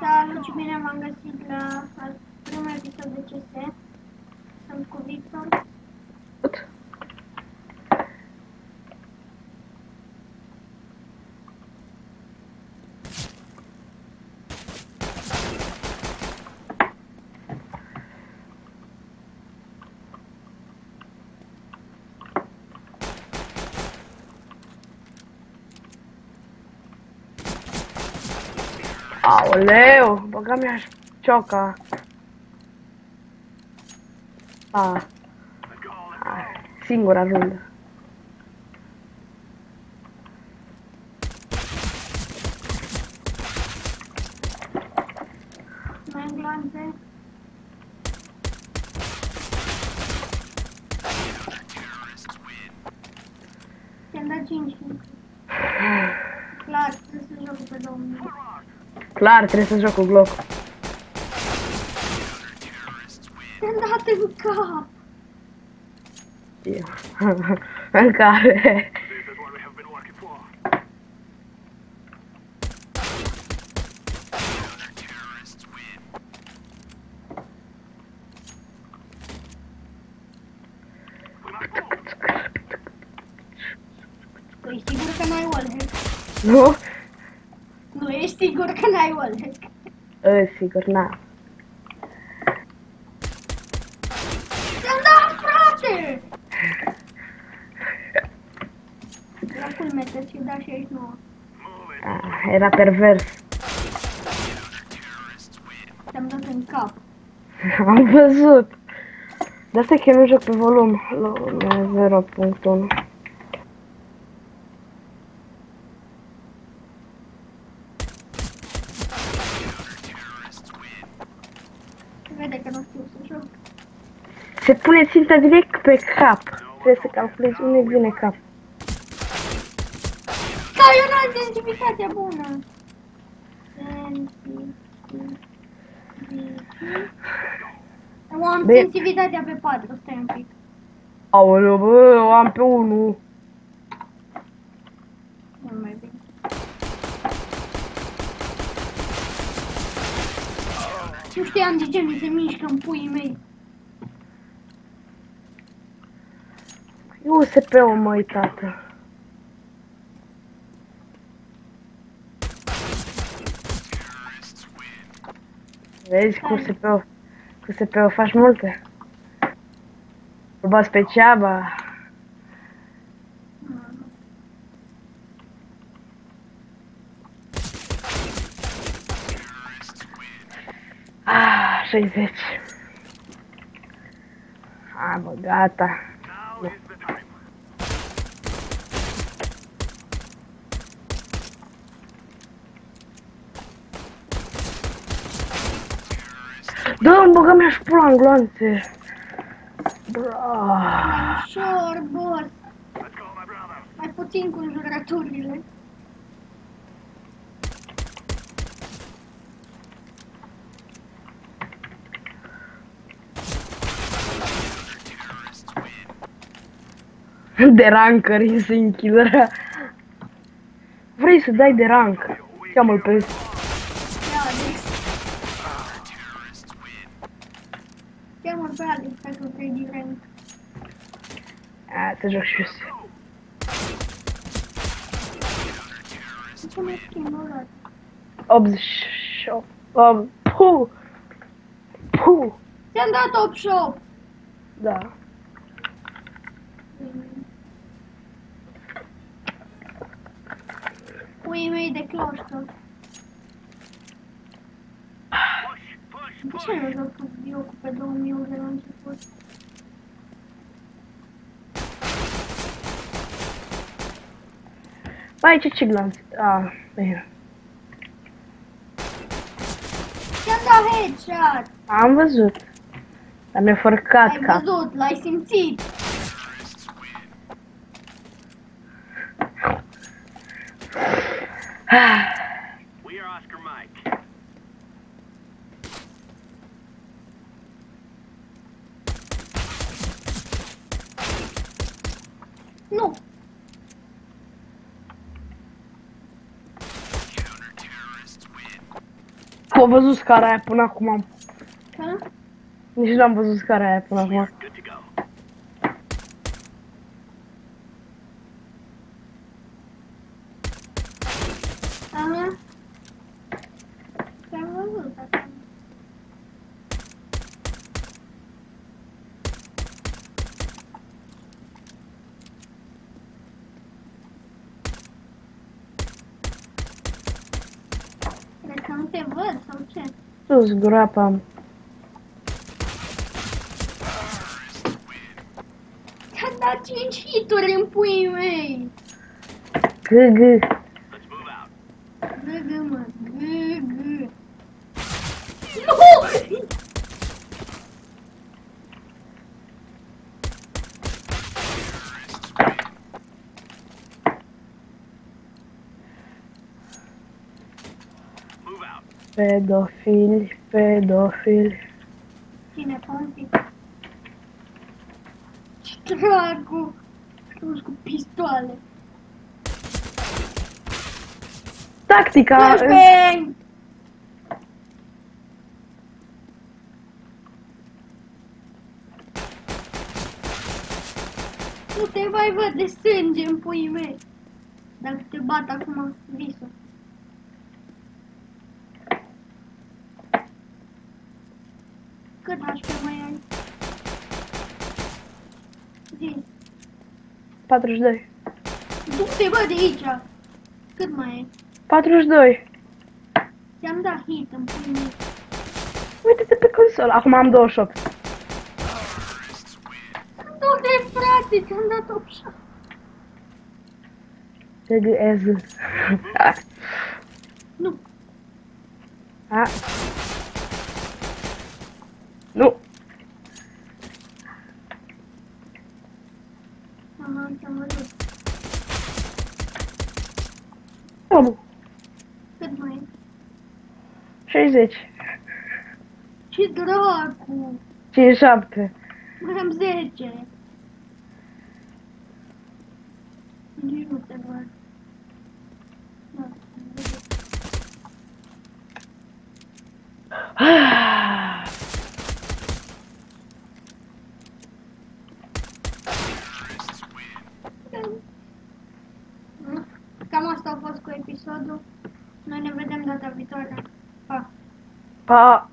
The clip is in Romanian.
Salut și bine v-am găsit la primul episod de CS. Sunt cu Victor. Aoleu, băga mi-a cioca. Singura rundă. Mai în glanțe. Ți-am dat 5. Clar, trebuie să joc pe 2000. Clar, trebuie să joc cu Glock. Ți-am dat în cap. În care? Tu ești sigur că n-ai wallhack? Nu? Nu ești sigur că n-ai wallhack? Sigur, n-am. Ți-am dat, frate! La culmete și da 69. Era pervers. Ți-am dat în cap. Am văzut. De asta că eu nu joc pe volum. La 0.1. Vede că nu știu să joc. Se pune ținta direct pe cap. Trebuie să calculezi unde vine cap. Ca eu n-am sensibilitatea bună. Eu am sensibilitatea pe 4, stai un pic. Aoleu, bă, o am pe 1. Nu mai bine. Nu știam de ce mi se mișcă în puii mei. USP-ul, măi, tată. Vezi, cu USP-ul faci multe. Bă, pe ceaba. 60. Bă, gata. Da-mi băga mi-aș pula în glanțe. Mai ușor, boss. Mai puțin cu jurăturile. De rancări se închidă. Vrei să dai de rank? Cheamă-l pe... Cheamă-l pe Alex dacă vrei din rank. Să joc și eu. Ce mai schimb o dată? 88. Puh! Puh! Ți-am dat 88. Da. Puii mei de cloșcă. De ce nu joc eu cu pe 2000 de la început? Băi, ce glanț? Bine. Ți-am dat headshot. Am văzut. Dar mi-a fărcat Ai cap. văzut, l-ai simțit. We are Oscar Mike. Nu. Am văzut scara aia până acum. Că? Nici n-am văzut scara aia până acum. Good to go. Aha. Te-am văzut acum. Cred că nu te văd sau ce? Sus, groapa. Ți-am dat 5 hituri în puii mei! GG. Let's move out. Gâgâ, mă, gâgâ. Nu! Move out. Pedofili, pedofili. Cine, Ponti? Ce dracu! Toți cu pistoale. Tactica! Flashbang! Nu te mai văd de sânge în puii mei. Dacă te bat acum, visul. Cât HP mai ai? Zi. 42. Du-te, bă, de aici! Cât mai ai? 42. Ți-am dat hit în puii mei. Uite-te pe consolă. Acum am 28. Du-te, frate, ți-am dat 8. TGS. Nu. A. Nu. Aha, ți-am văzut. Omul. Cât mai ai? 60. Ce dracu! 57. Mai am 10. Nici nu te văd. Da, cam asta a fost cu episodul. Noi ne vedem data viitoare. Pa! Pa.